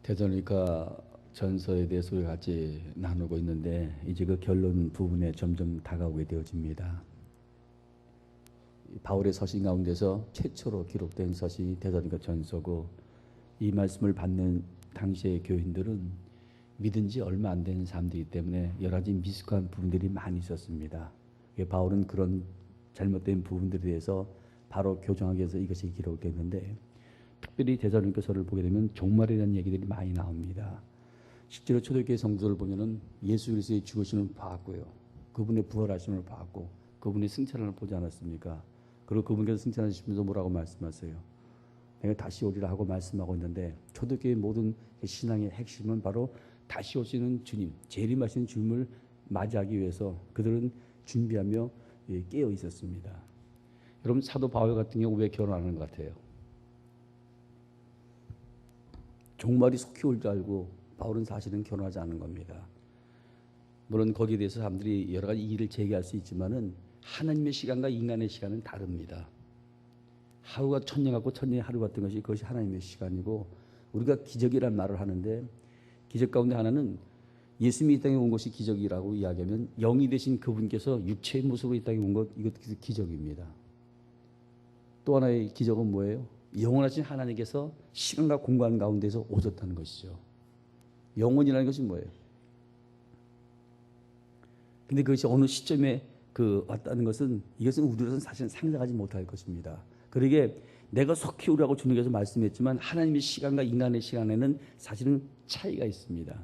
데살로니가 전서에 대해서 우리 같이 나누고 있는데 이제 그 결론 부분에 점점 다가오게 되어집니다. 바울의 서신 가운데서 최초로 기록된 서신이 데살로니가 전서고, 이 말씀을 받는 당시의 교인들은 믿은 지 얼마 안 된 사람들이기 때문에 여러 가지 미숙한 부분들이 많이 있었습니다. 바울은 그런 잘못된 부분들에 대해서 바로 교정하기 위해서 이것이 기록됐는데, 특별히 데살로니가서를 보게 되면 종말에 대한 얘기들이 많이 나옵니다. 실제로 초대교회 성도들 보면은 예수 그리스도의 죽으심을 봤고요, 그분의 부활하심을 봤고, 그분의 승천을 보지 않았습니까? 그리고 그분께서 승천하시면서 뭐라고 말씀하세요? 내가 다시 오리라 하고 말씀하고 있는데, 초대교회의 모든 신앙의 핵심은 바로 다시 오시는 주님, 재림하시는 주님을 맞이하기 위해서 그들은 준비하며 깨어 있었습니다. 여러분, 사도 바울 같은 경우 왜 결혼하는 것 같아요? 종말이 속히 올 줄 알고 바울은 사실은 결혼하지 않은 겁니다. 물론 거기에 대해서 사람들이 여러 가지 이의를 제기할 수 있지만은 하나님의 시간과 인간의 시간은 다릅니다. 하루가 천년 같고 천년이 하루 같은 것이, 그것이 하나님의 시간이고, 우리가 기적이란 말을 하는데 기적 가운데 하나는 예수님이 이 땅에 온 것이 기적이라고 이야기하면 영이 되신 그분께서 육체의 모습으로 이 땅에 온 것, 이것도 기적입니다. 또 하나의 기적은 뭐예요? 영원하신 하나님께서 시간과 공간 가운데서 오셨다는 것이죠. 영원이라는 것이 뭐예요? 근데 그것이 어느 시점에 왔다는 것은, 이것은 우리로서는 사실 상상하지 못할 것입니다. 그러게 내가 속히 오라고 주님께서 말씀했지만 하나님의 시간과 인간의 시간에는 사실은 차이가 있습니다.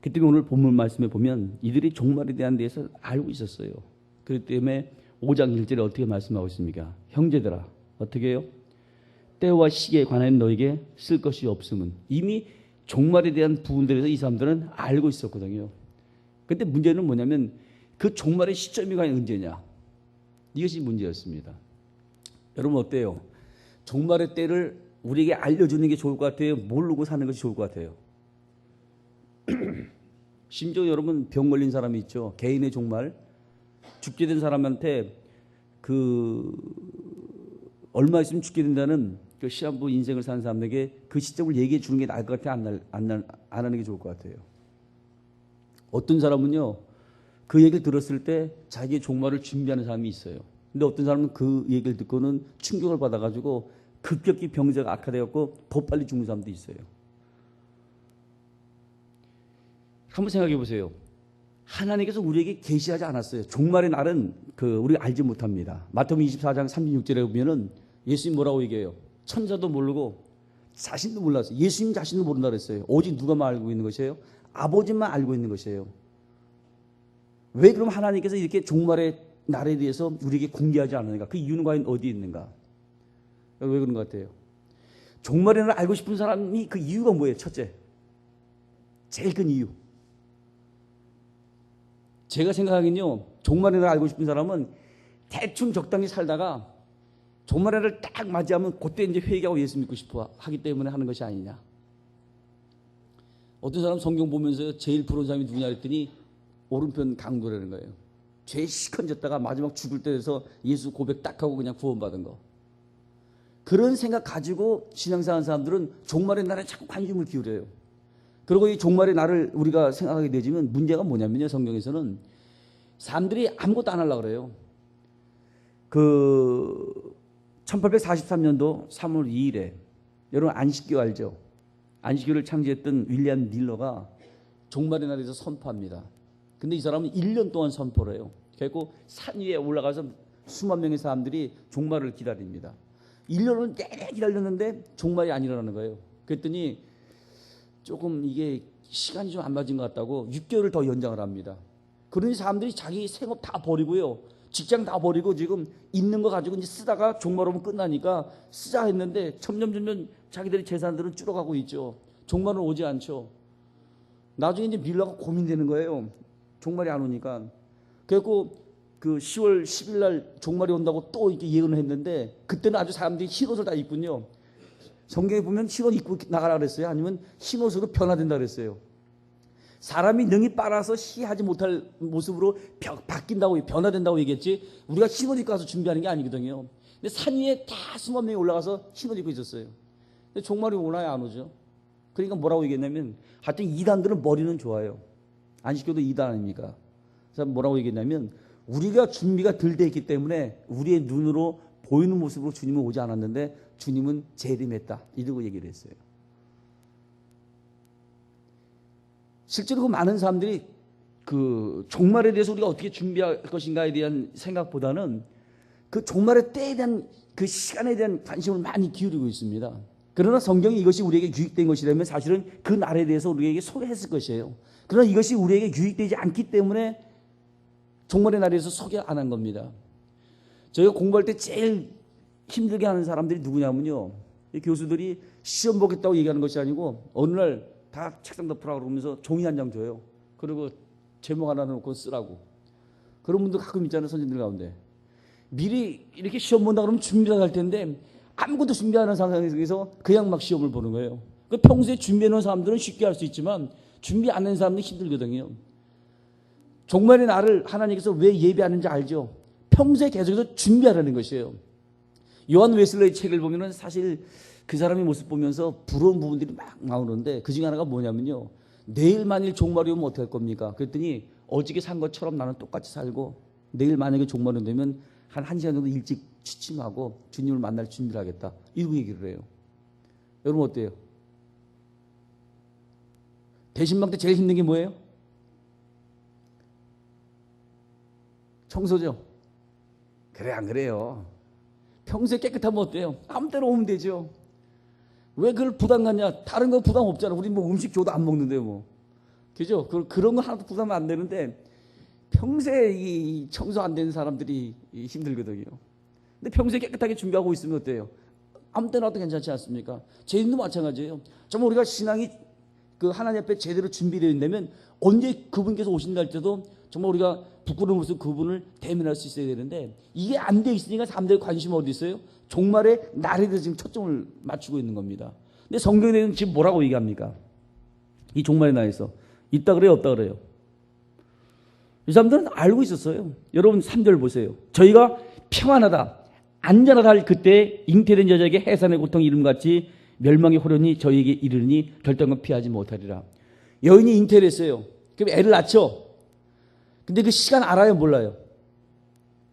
그 때문에 오늘 본문 말씀에 보면 이들이 종말에 대한 데서 알고 있었어요. 그렇기 때문에 5장 1절에 어떻게 말씀하고 있습니까? 형제들아, 어떻게 해요? 때와 시기에 관한 너에게 쓸 것이 없음은, 이미 종말에 대한 부분들에서 이 사람들은 알고 있었거든요. 그런데 문제는 뭐냐면 그 종말의 시점이 과연 언제냐, 이것이 문제였습니다. 여러분 어때요? 종말의 때를 우리에게 알려주는 게 좋을 것 같아요? 모르고 사는 것이 좋을 것 같아요? 심지어 여러분, 병 걸린 사람이 있죠. 개인의 종말, 죽게 된 사람한테 얼마 있으면 죽게 된다는 그 시한부 인생을 사는 사람에게 그 시점을 얘기해 주는 게 나을 것 같아요? 안 하는 게 좋을 것 같아요? 어떤 사람은요, 그 얘기를 들었을 때 자기의 종말을 준비하는 사람이 있어요. 근데 어떤 사람은 그 얘기를 듣고는 충격을 받아가지고 급격히 병세가 악화되었고 더 빨리 죽는 사람도 있어요. 한번 생각해 보세요. 하나님께서 우리에게 계시하지 않았어요. 종말의 날은 우리가 알지 못합니다. 마태복음 24장 36절에 보면은 예수님 뭐라고 얘기해요? 천사도 모르고 자신도 몰랐어요. 예수님 자신도 모른다 그랬어요. 오직 누가만 알고 있는 것이에요? 아버지만 알고 있는 것이에요. 왜 그럼 하나님께서 이렇게 종말의 날에 대해서 우리에게 공개하지 않는가? 그 이유는 과연 어디에 있는가? 왜 그런 것 같아요? 종말의 날을 알고 싶은 사람이 그 이유가 뭐예요? 첫째, 제일 큰 이유, 제가 생각하기는요, 종말의 날을 알고 싶은 사람은 대충 적당히 살다가 종말의 날을 딱 맞이하면 그때 이제 회개하고 예수 믿고 싶어 하기 때문에 하는 것이 아니냐. 어떤 사람 성경 보면서 제일 부러운 사람이 누구냐 했더니 오른편 강도라는 거예요. 죄에 시큰졌다가 마지막 죽을 때 돼서 예수 고백 딱 하고 그냥 구원받은 거. 그런 생각 가지고 신앙생활하는 사람들은 종말의 날에 자꾸 관심을 기울여요. 그리고 이 종말의 날을 우리가 생각하게 되지만 문제가 뭐냐면요, 성경에서는 사람들이 아무것도 안 하려고 그래요. 1843년도 3월 2일에 여러분 안식교 알죠? 안식교를 창시했던 윌리엄 밀러가 종말의 날에서 선포합니다. 근데 이 사람은 1년 동안 선포를 해요. 결국 산 위에 올라가서 수만 명의 사람들이 종말을 기다립니다. 1년을 내내 기다렸는데 종말이 안 일어나는 거예요. 그랬더니 조금 이게 시간이 좀 안 맞은 것 같다고 6개월을 더 연장을 합니다. 그러니 사람들이 자기 생업 다 버리고요, 직장 다 버리고 지금 있는 거 가지고 이제 쓰다가 종말 오면 끝나니까 쓰자 했는데 점점 자기들의 재산들은 줄어가고 있죠. 종말은 오지 않죠. 나중에 이제 밀러가 고민되는 거예요. 종말이 안 오니까. 그래갖고 10월 10일 날 종말이 온다고 또 이렇게 예언을 했는데, 그때는 아주 사람들이 흰옷을 다 입군요. 성경에 보면 흰옷 입고 나가라 그랬어요? 아니면 흰옷으로 변화된다 그랬어요? 사람이 능히 빨아서 시하지 못할 모습으로 바뀐다고, 변화된다고 얘기했지, 우리가 흰옷 입고 가서 준비하는 게 아니거든요. 근데 산 위에 다 수만 명이 올라가서 흰옷 입고 있었어요. 근데 종말이 오나요, 안 오죠? 그러니까 뭐라고 얘기했냐면 하여튼 이단들은 머리는 좋아요. 안식교도 이단 아닙니까? 그래서 뭐라고 얘기했냐면 우리가 준비가 덜 돼 있기 때문에 우리의 눈으로 보이는 모습으로 주님은 오지 않았는데 주님은 재림했다. 이러고 얘기를 했어요. 실제로 그 많은 사람들이 그 종말에 대해서 우리가 어떻게 준비할 것인가에 대한 생각보다는 그 종말의 때에 대한 그 시간에 대한 관심을 많이 기울이고 있습니다. 그러나 성경이 이것이 우리에게 유익된 것이라면 사실은 그 날에 대해서 우리에게 소개했을 것이에요. 그러나 이것이 우리에게 유익되지 않기 때문에 종말의 날에서 소개 안 한 겁니다. 저희가 공부할 때 제일 힘들게 하는 사람들이 누구냐면요. 이 교수들이 시험 보겠다고 얘기하는 것이 아니고 어느 날 다 책상 덮으라고 그러면서 종이 한 장 줘요. 그리고 제목 하나 놓고 쓰라고. 그런 분들 가끔 있잖아요. 선생님들 가운데. 미리 이렇게 시험 본다 그러면 준비를 할 텐데 아무것도 준비 안 한 상황에서 그냥 막 시험을 보는 거예요. 평소에 준비해 놓은 사람들은 쉽게 할 수 있지만 준비 안 한 사람들은 힘들거든요. 종말의 날을 하나님께서 왜 예배하는지 알죠? 평소에 계속해서 준비하라는 것이에요. 요한 웨슬레의 책을 보면은 사실 그 사람의 모습 보면서 부러운 부분들이 막 나오는데 그 중에 하나가 뭐냐면요. 내일 만일 종말이 오면 어떻게 할 겁니까? 그랬더니 어저께 산 것처럼 나는 똑같이 살고 내일 만약에 종말이 되면 한 1시간 정도 일찍 취침하고 주님을 만날 준비를 하겠다. 이러고 얘기를 해요. 여러분 어때요? 대신방 때 제일 힘든 게 뭐예요? 청소죠. 그래 안 그래요? 평소에 깨끗하면 어때요? 아무 때나 오면 되죠. 왜 그걸 부담 갖냐? 다른 거 부담 없잖아. 우리 뭐 음식 줘도 안 먹는데 뭐. 그죠? 그런 거 하나도 부담 안 되는데 평소에 이 청소 안 되는 사람들이 힘들거든요. 근데 평소에 깨끗하게 준비하고 있으면 어때요? 아무 때나 와도 괜찮지 않습니까? 죄인도 마찬가지예요. 정말 우리가 신앙이 그 하나님 앞에 제대로 준비되어 있다면 언제 그분께서 오신다 할 때도 정말 우리가 부끄러운 모습 그분을 대면할 수 있어야 되는데 이게 안 돼 있으니까 사람들의 관심이 어디 있어요? 종말의 날에 대해서 지금 초점을 맞추고 있는 겁니다. 근데 성경에는 지금 뭐라고 얘기합니까? 이 종말의 날에서 있다 그래요? 없다 그래요? 이 사람들은 알고 있었어요. 여러분 3절 보세요. 저희가 평안하다 안전하다 할 그때 잉태된 여자에게 해산의 고통 이름같이 멸망의 호련이 저희에게 이르니 결단과 피하지 못하리라. 여인이 잉태를 했어요. 그럼 애를 낳죠. 근데 그 시간 알아요? 몰라요?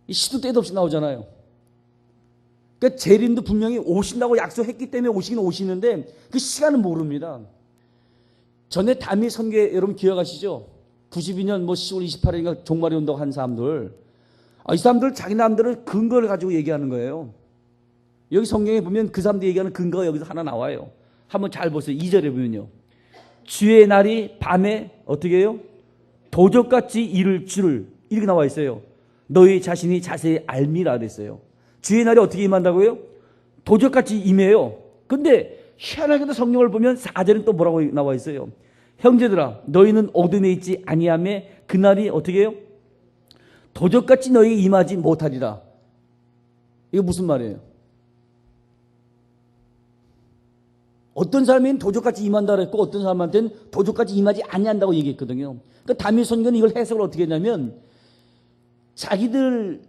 이 시도 때도 없이 나오잖아요. 그러니까 재림도 분명히 오신다고 약속했기 때문에 오시긴 오시는데 그 시간은 모릅니다. 전에 담임 선교회 여러분 기억하시죠? 92년 뭐 10월 28일인가 종말이 온다고 한 사람들. 이 사람들 자기 남들은 근거를 가지고 얘기하는 거예요. 여기 성경에 보면 그 사람들이 얘기하는 근거가 여기서 하나 나와요. 한번 잘 보세요. 2절에 보면요. 주의 날이 밤에 어떻게 해요? 도적같이 이를 줄을 이렇게 나와 있어요. 너희 자신이 자세히 알미라 그랬어요. 주의 날이 어떻게 임한다고요? 도적같이 임해요. 근데 희한하게도 성경을 보면 4절은 또 뭐라고 나와 있어요? 형제들아 너희는 어둠에 있지 아니하매 그날이 어떻게 해요? 도적같이 너희에게 임하지 못하리라. 이거 무슨 말이에요? 어떤 사람에게는 도적같이 임한다 그랬고 어떤 사람한테는 도적같이 임하지 아니한다고 얘기했거든요. 그러니까 담임 선교는 이걸 해석을 어떻게 했냐면 자기들은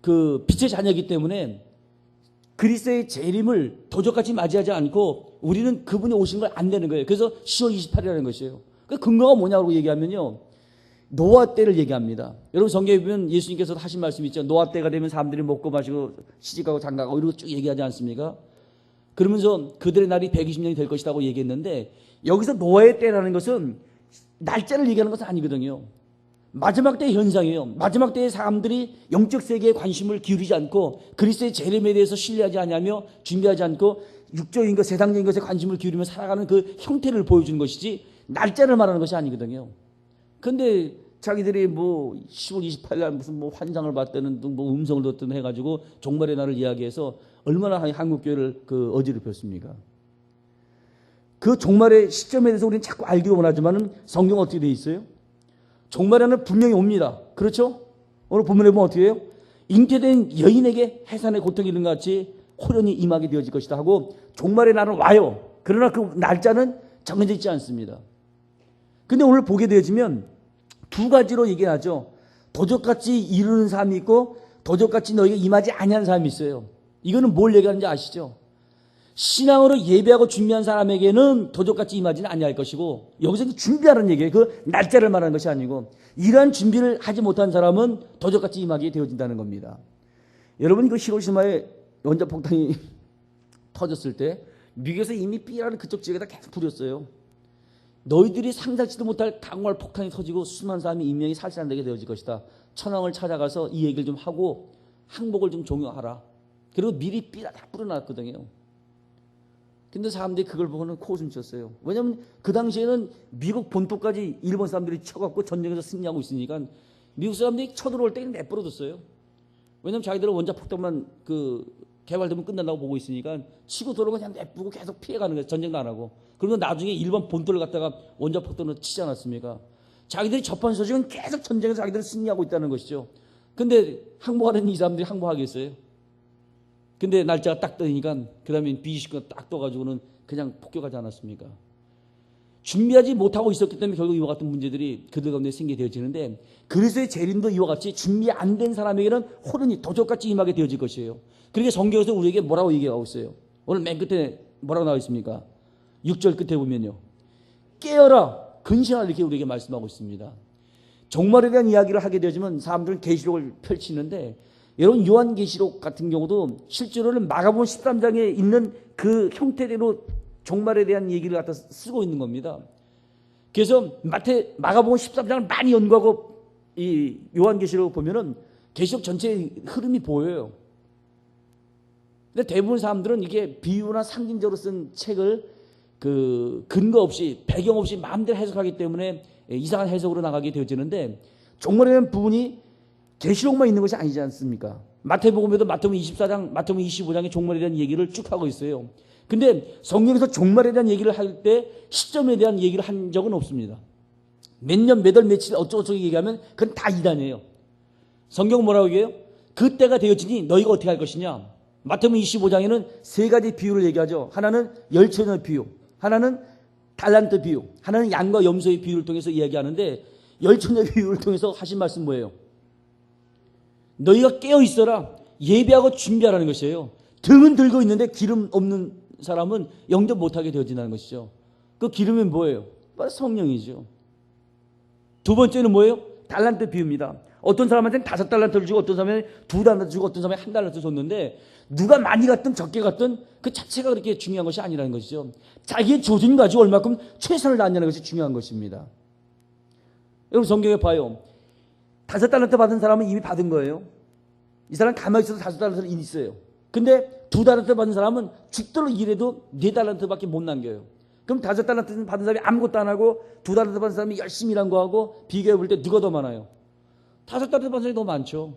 그 빛의 자녀이기 때문에 그리스도의 재림을 도적같이 맞이하지 않고 우리는 그분이 오신 걸 안 되는 거예요. 그래서 10월 28일이라는 것이에요. 그 근거가 뭐냐고 얘기하면요. 노아 때를 얘기합니다. 여러분 성경에 보면 예수님께서도 하신 말씀이 있죠. 노아 때가 되면 사람들이 먹고 마시고 시집가고 장가가고 이러고 쭉 얘기하지 않습니까? 그러면서 그들의 날이 120년이 될 것이라고 얘기했는데 여기서 노아의 때라는 것은 날짜를 얘기하는 것은 아니거든요. 마지막 때의 현상이에요. 마지막 때의 사람들이 영적 세계에 관심을 기울이지 않고 그리스도의 재림에 대해서 신뢰하지 않으며 준비하지 않고 육적인 것, 세상적인 것에 관심을 기울이며 살아가는 그 형태를 보여주는 것이지 날짜를 말하는 것이 아니거든요. 그런데 자기들이 뭐 10월 28일 날 무슨 뭐 환상을 봤다는 등 뭐 음성을 듣든 해가지고 종말의 날을 이야기해서 얼마나 한국교회를 그 어지럽혔습니까? 그 종말의 시점에 대해서 우리는 자꾸 알기를 원하지만은 성경 어떻게 되어 있어요? 종말의 날은 분명히 옵니다. 그렇죠? 오늘 본문에 보면 어떻게 해요? 잉태된 여인에게 해산의 고통이 이른 것 같이 호련히 임하게 되어질 것이다 하고 종말의 날은 와요. 그러나 그 날짜는 정해져 있지 않습니다. 근데 오늘 보게 되어지면 두 가지로 얘기하죠. 도적같이 이루는 사람이 있고 도적같이 너에게 임하지 아니하는 사람이 있어요. 이거는 뭘 얘기하는지 아시죠? 신앙으로 예배하고 준비한 사람에게는 도적같이 임하지는 아니할 것이고, 여기서 준비하는 얘기예요. 그 날짜를 말하는 것이 아니고, 이러한 준비를 하지 못한 사람은 도적같이 임하게 되어진다는 겁니다. 여러분, 그 히로시마에 원자폭탄이 터졌을 때 미국에서 이미 삐라는 그쪽 지역에다 계속 부렸어요. 너희들이 상상치도 못할 강월 폭탄이 터지고 수많은 사람이 인명이 살상되게 되어질 것이다. 천황을 찾아가서 이 얘기를 좀 하고 항복을 좀 종용하라. 그리고 미리 삐라 다 뿌려놨거든요. 근데 사람들이 그걸 보고는 코웃음 쳤어요. 왜냐하면 그 당시에는 미국 본토까지 일본 사람들이 쳐갖고 전쟁에서 승리하고 있으니까 미국 사람들이 쳐들어올 때는 내버려뒀어요. 왜냐하면 자기들은 원자폭탄만 개발되면 끝난다고 보고 있으니까 치고 들어오면 그냥 내쁘고 계속 피해가는 거예요. 전쟁도 안 하고. 그러면 나중에 일본 본토를 갖다가 원자폭탄으로 치지 않았습니까? 자기들이 접한 소식은 계속 전쟁에서 자기들은 승리하고 있다는 것이죠. 근데 항복하는 이 사람들이 항복하겠어요? 근데 날짜가 딱 뜨니까 그 다음에 B29가 딱 떠가지고는 그냥 폭격하지 않았습니까? 준비하지 못하고 있었기 때문에 결국 이와 같은 문제들이 그들 가운데 생기게 되어지는데, 그리스도의 재림도 이와 같이 준비 안 된 사람에게는 호련히 도적같이 임하게 되어질 것이에요. 그렇게 성경에서 우리에게 뭐라고 얘기하고 있어요? 오늘 맨 끝에 뭐라고 나와 있습니까? 6절 끝에 보면요, 깨어라 근신하라 이렇게 우리에게 말씀하고 있습니다. 종말에 대한 이야기를 하게 되어지면 사람들은 계시록을 펼치는데, 여러분 요한계시록 같은 경우도 실제로는 마가복음 13장에 있는 그 형태대로 종말에 대한 얘기를 갖다 쓰고 있는 겁니다. 그래서 마가복음 13장을 많이 연구하고 이 요한계시록 보면은 계시록 전체의 흐름이 보여요. 근데 대부분 사람들은 이게 비유나 상징적으로 쓴 책을 근거 없이 배경 없이 마음대로 해석하기 때문에 이상한 해석으로 나가게 되어지는데, 종말에 대한 부분이 계시록만 있는 것이 아니지 않습니까? 마태복음에도 마태복음 24장, 마태복음 25장에 종말에 대한 얘기를 쭉 하고 있어요. 근데 성경에서 종말에 대한 얘기를 할 때 시점에 대한 얘기를 한 적은 없습니다. 몇 년, 몇 월, 며칠 어쩌고저쩌고 얘기하면 그건 다 이단이에요. 성경 뭐라고 얘기해요? 그때가 되어지니 너희가 어떻게 할 것이냐? 마태복음 25장에는 세 가지 비유를 얘기하죠. 하나는 열처녀의 비유, 하나는 달란트 비유, 하나는 양과 염소의 비유를 통해서 이야기하는데, 열처녀의 비유를 통해서 하신 말씀 뭐예요? 너희가 깨어 있어라, 예배하고 준비하라는 것이에요. 등은 들고 있는데 기름 없는 사람은 영접 못하게 되어진다는 것이죠. 그 기름이 뭐예요? 바로 성령이죠. 두 번째는 뭐예요? 달란트 비유입니다. 어떤 사람한테는 5달란트를 주고 어떤 사람한테는 2달란트 주고 어떤 사람한테는 1달란트 줬는데, 누가 많이 갔든 적게 갔든 그 자체가 그렇게 중요한 것이 아니라는 것이죠. 자기의 조준 가지고 얼마큼 최선을 다하냐는 것이 중요한 것입니다. 여러분 성경에 봐요. 5달란트 받은 사람은 이미 받은 거예요. 이 사람 가만히 있어도 5달란트는 이미 있어요. 근데 2달란트 받은 사람은 죽도록 일해도 4달란트밖에 못 남겨요. 그럼 5달란트 받은 사람이 아무것도 안 하고 2달란트 받은 사람이 열심히 일한 거하고 비교해 볼 때 누가 더 많아요? 5달란트 받은 사람이 더 많죠.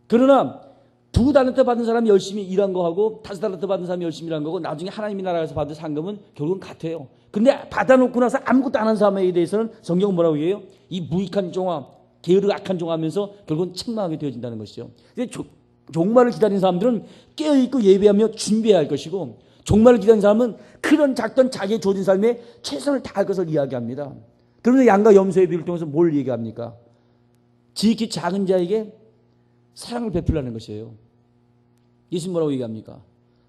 그러나 2달란트 받은 사람이 열심히 일한 거하고 5달란트 받은 사람이 열심히 일한 거고 나중에 하나님의 나라에서 받을 상금은 결국은 같아요. 근데 받아놓고 나서 아무것도 안 한 사람에 대해서는 성경은 뭐라고 얘기해요? 이 무익한 종아, 게으르고 악한 종하면서 결국은 책망하게 되어진다는 것이죠. 종말을 기다리는 사람들은 깨어있고 예배하며 준비해야 할 것이고, 종말을 기다리는 사람은 크든 작든 자기의 조진 삶에 최선을 다할 것을 이야기합니다. 그러면서 양과 염소의 비유를 통해서 뭘 얘기합니까? 지극히 작은 자에게 사랑을 베풀라는 것이에요. 예수님 뭐라고 얘기합니까?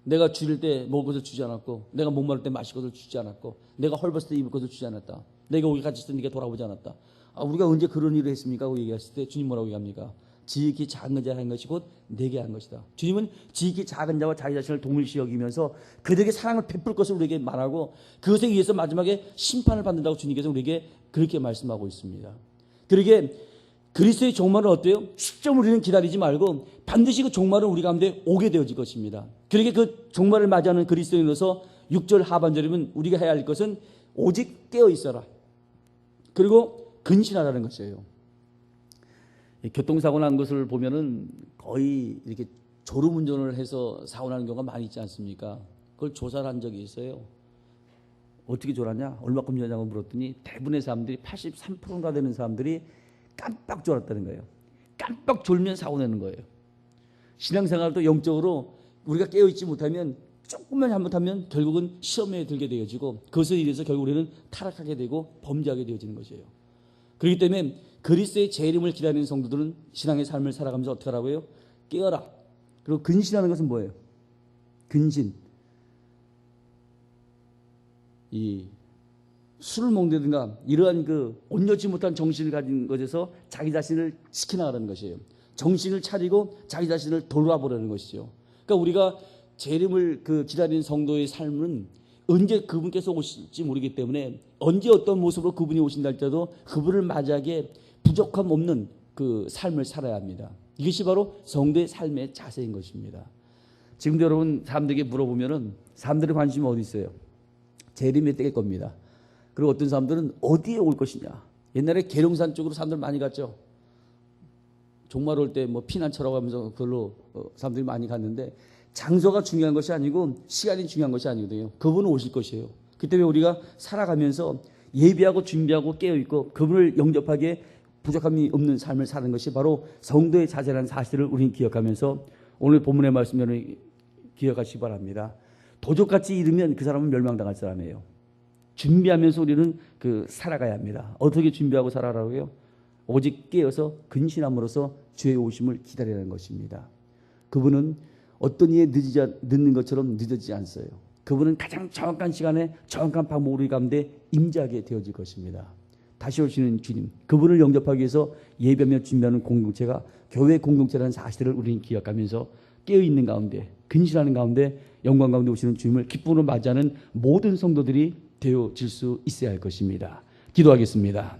내가 줄일 때 먹을 것을 주지 않았고, 내가 목마를 때 마실 것을 주지 않았고, 내가 헐벗을 때 입을 것을 주지 않았다. 내가 오기 같이 있을 때 네가 돌아보지 않았다. 우리가 언제 그런 일을 했습니까? 하고 얘기했을 때 주님 뭐라고 얘기합니까? 지극히 작은 자가 한 것이 곧 내게 한 것이다. 주님은 지극히 작은 자와 자기 자신을 동일시 여기면서 그들에게 사랑을 베풀 것을 우리에게 말하고, 그것에 의해서 마지막에 심판을 받는다고 주님께서 우리에게 그렇게 말씀하고 있습니다. 그러게 그리스도의 종말은 어때요? 시점을 우리는 기다리지 말고 반드시 그 종말은 우리 가운데 오게 되어질 것입니다. 그러게 그 종말을 맞이하는 그리스도인으로서 6절 하반절이면 우리가 해야 할 것은 오직 깨어 있어라, 그리고 근신하라는 것이에요. 교통사고 난 것을 보면은 거의 이렇게 졸음운전을 해서 사고 나는 경우가 많이 있지 않습니까? 그걸 조사를 한 적이 있어요. 어떻게 졸았냐? 얼마큼 졸았냐고 물었더니 대부분의 사람들이 83%가 되는 사람들이 깜빡 졸았다는 거예요. 깜빡 졸면 사고 내는 거예요. 신앙생활도 영적으로 우리가 깨어있지 못하면 조금만 잘못하면 결국은 시험에 들게 되어지고, 그것에 의해서 결국 우리는 타락하게 되고 범죄하게 되어지는 것이에요. 그렇기 때문에 그리스도의 재림을 기다리는 성도들은 신앙의 삶을 살아가면서 어떻게 하라고요? 깨어라. 그리고 근신하는 것은 뭐예요? 근신, 이 술을 먹는다든가 이러한 그 온전치 못한 정신을 가진 것에서 자기 자신을 지켜나가는 것이에요. 정신을 차리고 자기 자신을 돌아보려는 것이죠. 그러니까 우리가 재림을 기다리는 성도의 삶은 언제 그분께서 오실지 모르기 때문에 언제 어떤 모습으로 그분이 오신다 할지라도 그분을 맞이하기에 부족함 없는 그 삶을 살아야 합니다. 이것이 바로 성도의 삶의 자세인 것입니다. 지금도 여러분 사람들에게 물어보면은 사람들의 관심이 어디 있어요? 재림이 될 겁니다. 그리고 어떤 사람들은 어디에 올 것이냐. 옛날에 계룡산 쪽으로 사람들 많이 갔죠. 종말 올 때 뭐 피난처라고 하면서 그걸로 사람들이 많이 갔는데 장소가 중요한 것이 아니고 시간이 중요한 것이 아니거든요. 그분은 오실 것이에요. 그 때문에 우리가 살아가면서 예비하고 준비하고 깨어있고 그분을 영접하기에 부족함이 없는 삶을 사는 것이 바로 성도의 자세라는 사실을 우리는 기억하면서 오늘 본문의 말씀을 기억하시기 바랍니다. 도적같이 이르면 그 사람은 멸망당할 사람이에요. 준비하면서 우리는 살아가야 합니다. 어떻게 준비하고 살아라고요? 오직 깨어서 근신함으로써 주의 오심을 기다리라는 것입니다. 그분은 어떤 일에 늦는 것처럼 늦어지지 않어요. 그분은 가장 정확한 시간에 정확한 방법으로 우리 가운데 임재하게 되어질 것입니다. 다시 오시는 주님, 그분을 영접하기 위해서 예배하며 준비하는 공동체가 교회 공동체라는 사실을 우리는 기억하면서 깨어있는 가운데, 근신하는 가운데, 영광 가운데 오시는 주님을 기쁨으로 맞이하는 모든 성도들이 되어질 수 있어야 할 것입니다. 기도하겠습니다.